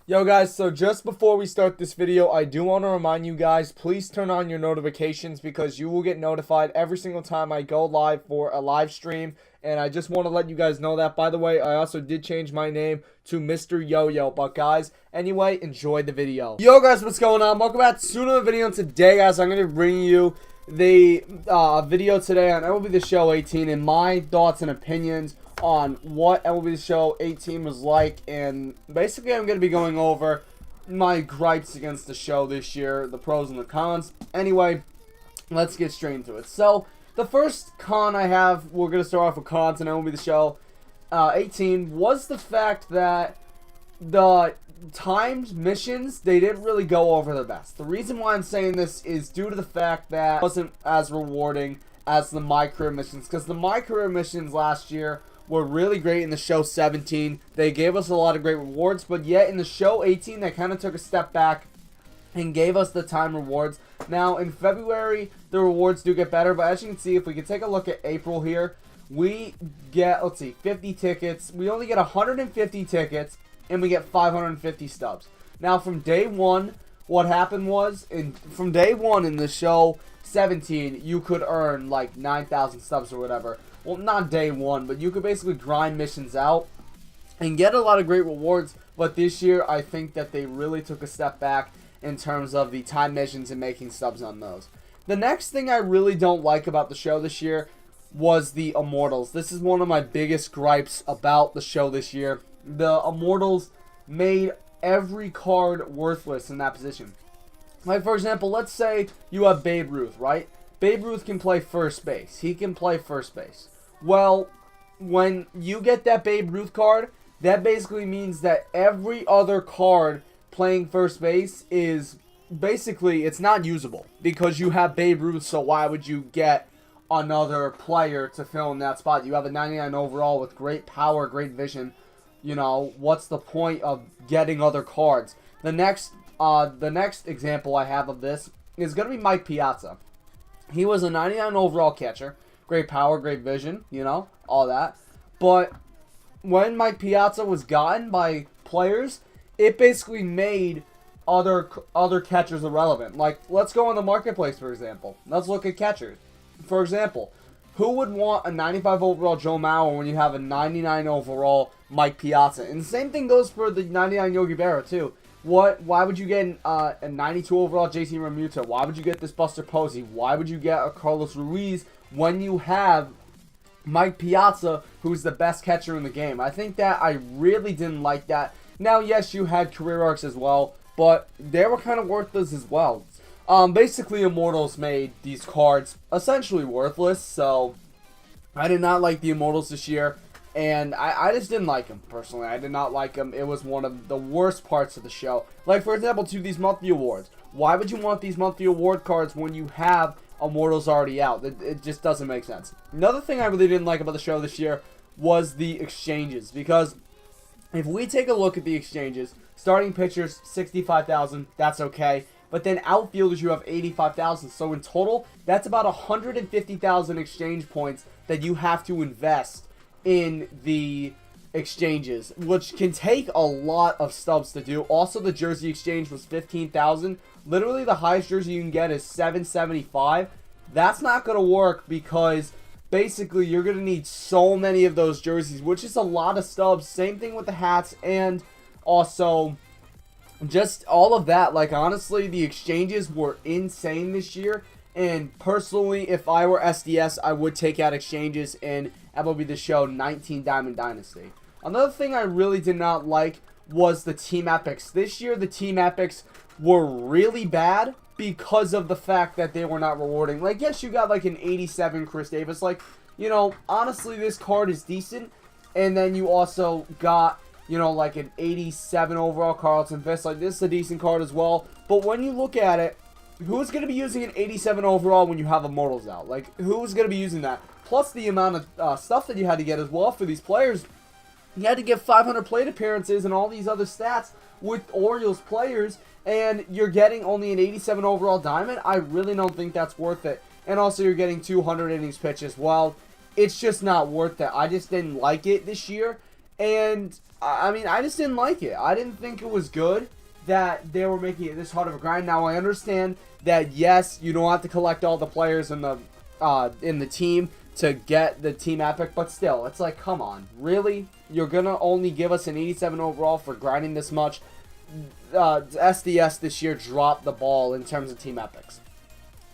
Yo guys, so just before we start this video, I do want to remind you guys, please turn on your notifications because you will get notified every single time I go live for a live stream. And I just want to let you guys know that. By the way, I also did change my name to Mr. Yo-Yo. But guys, anyway, enjoy the video. Yo guys, what's going on? Welcome back to another video. And today, guys, I'm going to bring you the video today on MLB The Show 18 and my thoughts and opinions on what MLB The Show 18 was like, and basically I'm going to be going over my gripes against the show this year, the pros and the cons. Anyway, let's get straight into it. So, the first con I have, we're going to start off with cons on MLB The Show 18, was the fact that the timed missions, they didn't really go over the best. The reason why I'm saying this is due to the fact that it wasn't as rewarding as the My Career missions, because the My Career missions last year were really great in the show 17. They gave us a lot of great rewards, but yet in the show 18, they kind of took a step back and gave us the time rewards. Now, in February, the rewards do get better, but as you can see, if we can take a look at April here, we get, let's see, 50 tickets. We only get 150 tickets, and we get 550 stubs. Now, from day one, what happened was, from day one in the show 17, you could earn like 9,000 stubs or whatever. Well, not day one, but you could basically grind missions out and get a lot of great rewards. But this year, I think that they really took a step back in terms of the time missions and making subs on those. The next thing I really don't like about the show this year was the Immortals. This is one of my biggest gripes about the show this year. The Immortals made every card worthless in that position. Like, for example, let's say you have Babe Ruth, right? Babe Ruth can play first base. He can play first base. Well, when you get that Babe Ruth card, that basically means that every other card playing first base is basically, it's not usable because you have Babe Ruth, so why would you get another player to fill in that spot? You have a 99 overall with great power, great vision. You know, what's the point of getting other cards? The next example I have of this is going to be Mike Piazza. He was a 99 overall catcher. Great power, great vision, you know, all that. But when Mike Piazza was gotten by players, it basically made other catchers irrelevant. Like, let's go on the marketplace, for example. Let's look at catchers. For example, who would want a 95 overall Joe Mauer when you have a 99 overall Mike Piazza? And the same thing goes for the 99 Yogi Berra, too. Why would you get a 92 overall JT Realmuto? Why would you get this Buster Posey? Why would you get a Carlos Ruiz when you have Mike Piazza, who's the best catcher in the game? I think that I really didn't like that. Now, yes, you had career arcs as well, but they were kind of worthless as well. Basically, Immortals made these cards essentially worthless, so I did not like the Immortals this year. And I just didn't like him, personally. I did not like him. It was one of the worst parts of the show. Like, for example, to these monthly awards. Why would you want these monthly award cards when you have Immortals already out? It just doesn't make sense. Another thing I really didn't like about the show this year was the exchanges. Because if we take a look at the exchanges, starting pitchers, 65,000, that's okay. But then outfielders, you have 85,000. So in total, that's about 150,000 exchange points that you have to invest in the exchanges, which can take a lot of stubs to do. Also, the jersey exchange was 15,000. Literally, the highest jersey you can get is 775. That's not going to work because basically you're going to need so many of those jerseys, which is a lot of stubs. Same thing with the hats and also just all of that. Like, honestly, the exchanges were insane this year. And personally, if I were SDS, I would take out exchanges in MLB The Show 19 Diamond Dynasty. Another thing I really did not like was the team epics. This year, the team epics were really bad because of the fact that they were not rewarding. Like, yes, you got like an 87 Chris Davis. Like, you know, honestly, this card is decent. And then you also got, you know, like an 87 overall Carlton Fisk. Like, this is a decent card as well. But when you look at it, who's going to be using an 87 overall when you have Immortals out? Like, who's going to be using that? Plus the amount of stuff that you had to get as well for these players. You had to get 500 plate appearances and all these other stats with Orioles players, and you're getting only an 87 overall diamond. I really don't think that's worth it. And also, you're getting 200 innings pitched as well. It's just not worth it. I just didn't like it this year. And, I mean, I just didn't like it. I didn't think it was good that they were making it this hard of a grind. Now, I understand that, yes, you don't have to collect all the players in the team to get the team epic, but still, it's like, come on, really? You're gonna only give us an 87 overall for grinding this much? SDS this year dropped the ball in terms of team epics.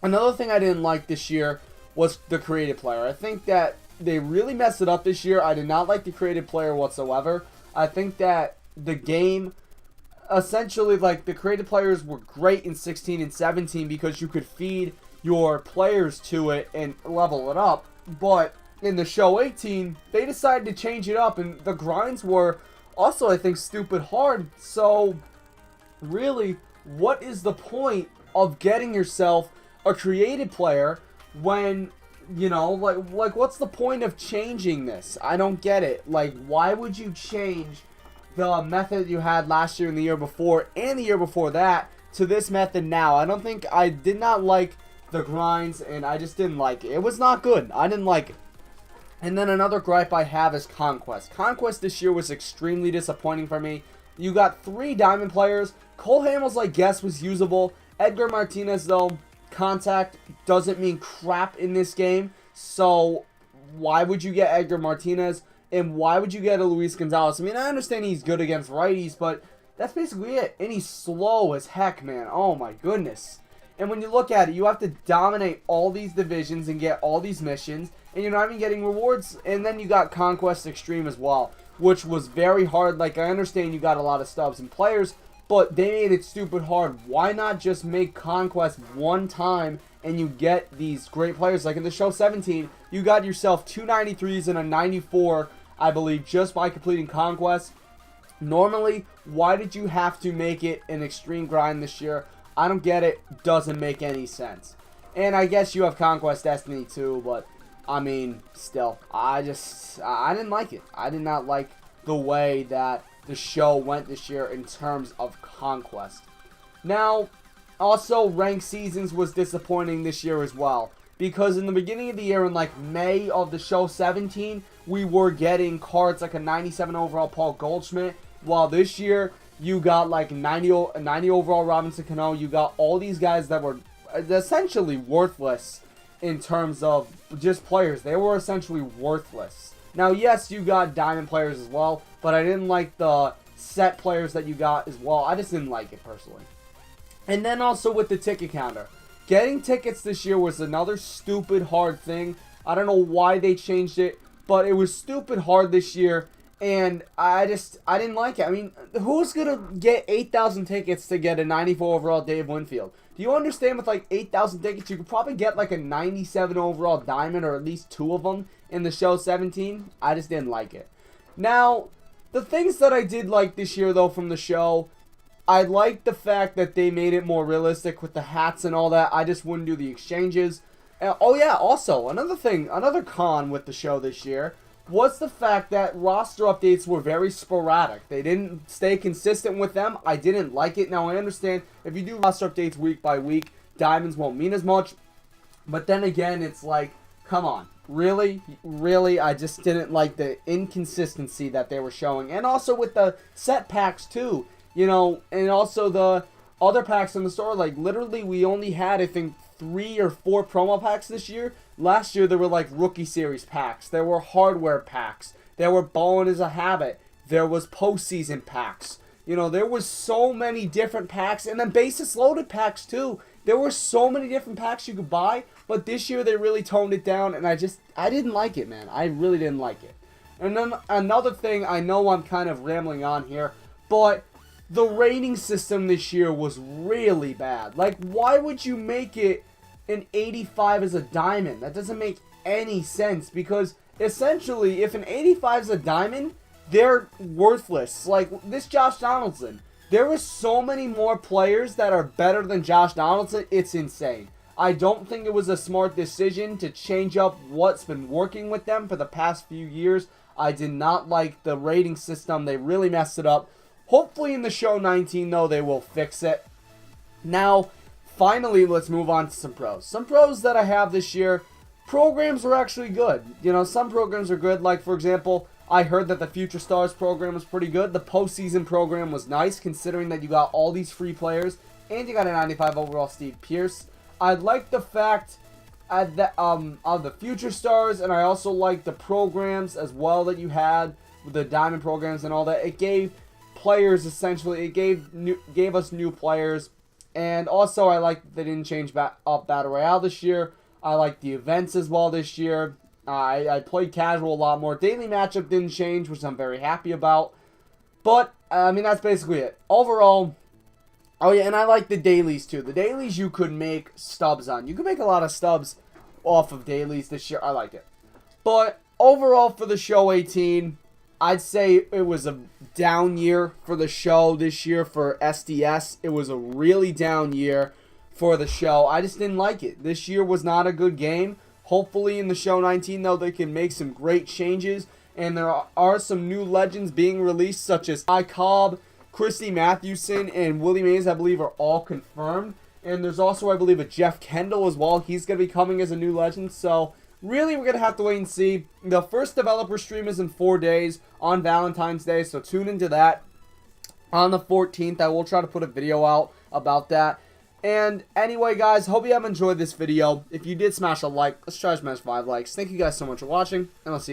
Another thing I didn't like this year was the creative player. I think that they really messed it up this year. I did not like the creative player whatsoever. I think that the game, essentially, like, the creative players were great in 16 and 17 because you could feed your players to it and level it up. But in the show 18, they decided to change it up, and the grinds were also, I think, stupid hard. So, really, what is the point of getting yourself a creative player when, you know, like what's the point of changing this? I don't get it. Like, why would you change the method you had last year and the year before and the year before that to this method now? I did not like the grinds, and I just didn't like it. It was not good. I didn't like it. And then another gripe I have is Conquest. Conquest this year was extremely disappointing for me. You got 3 diamond players. Cole Hamels, I guess, was usable. Edgar Martinez, though, contact doesn't mean crap in this game. So why would you get Edgar Martinez? And why would you get a Luis Gonzalez? I mean, I understand he's good against righties, but that's basically it. And he's slow as heck, man. Oh, my goodness. And when you look at it, you have to dominate all these divisions and get all these missions, and you're not even getting rewards. And then you got Conquest Extreme as well, which was very hard. Like, I understand you got a lot of stubs and players, but they made it stupid hard. Why not just make Conquest one time and you get these great players? Like in the show 17, you got yourself 2 93s and a 94, I believe, just by completing Conquest. Normally, why did you have to make it an extreme grind this year? I don't get it. Doesn't make any sense. And I guess you have Conquest Destiny too, but I mean, still, I didn't like it. I did not like the way that the show went this year in terms of Conquest. Now, also, ranked seasons was disappointing this year as well, because in the beginning of the year, in like May of the show 17, we were getting cards like a 97 overall Paul Goldschmidt, while this year you got like 90 overall Robinson Cano. You got all these guys that were essentially worthless in terms of just players. They were essentially worthless. Now, yes, you got diamond players as well, but I didn't like the set players that you got as well. I just didn't like it personally. And then also with the ticket counter. Getting tickets this year was another stupid hard thing. I don't know why they changed it, but it was stupid hard this year. And I didn't like it. I mean, who's going to get 8,000 tickets to get a 94 overall Dave Winfield? Do you understand with like 8,000 tickets, you could probably get like a 97 overall diamond or at least 2 of them in the show 17? I just didn't like it. Now, the things that I did like this year though from the show, I liked the fact that they made it more realistic with the hats and all that. I just wouldn't do the exchanges. Oh yeah, also, another con with the show this year was the fact that roster updates were very sporadic. They didn't stay consistent with them. I didn't like it. Now, I understand if you do roster updates week by week, diamonds won't mean as much. But then again, it's like, come on. Really? Really? I just didn't like the inconsistency that they were showing. And also with the set packs, too. You know, and also the other packs in the store. Like, literally, we only had, I think, 3 or 4 promo packs this year. Last year, there were like rookie series packs. There were hardware packs. There were balling as a habit. There was postseason packs. You know, there was so many different packs. And then basis loaded packs too. There were so many different packs you could buy. But this year, they really toned it down. And I didn't like it, man. I really didn't like it. And then another thing, I know I'm kind of rambling on here, but the rating system this year was really bad. Like, why would you make it an 85 as a diamond? That doesn't make any sense, because essentially if an 85 is a diamond, they're worthless. Like this Josh Donaldson, there are so many more players that are better than Josh Donaldson. It's insane. I don't think it was a smart decision to change up what's been working with them for the past few years. I did not like the rating system. They really messed it up. Hopefully in the show 19 though, they will fix it. Now, finally, let's move on to some pros. Some pros that I have this year, programs are actually good. You know, some programs are good. Like, for example, I heard that the Future Stars program was pretty good. The postseason program was nice, considering that you got all these free players, and you got a 95 overall Steve Pierce. I like the fact of the Future Stars, and I also like the programs as well that you had, with the Diamond programs and all that. It gave players, essentially, it gave us new players. And also, I like that they didn't change up Battle Royale this year. I like the events as well this year. I played casual a lot more. Daily matchup didn't change, which I'm very happy about. But, I mean, that's basically it. Overall, oh yeah, and I like the dailies too. The dailies you could make stubs on. You could make a lot of stubs off of dailies this year. I like it. But, overall for the show 18, I'd say it was a down year for the show this year for SDS. It was a really down year for the show. I just didn't like it. This year was not a good game. Hopefully in the show 19, though, they can make some great changes. And there are some new legends being released, such as Ty Cobb, Christy, Matthewson, and Willie Mays, I believe, are all confirmed. And there's also, I believe, a Jeff Kendall as well. He's going to be coming as a new legend. So, really, we're going to have to wait and see. The first developer stream is in 4 days on Valentine's Day, so tune into that. On the 14th, I will try to put a video out about that. And anyway, guys, hope you have enjoyed this video. If you did, smash a like. Let's try to smash 5 likes. Thank you guys so much for watching, and I'll see you.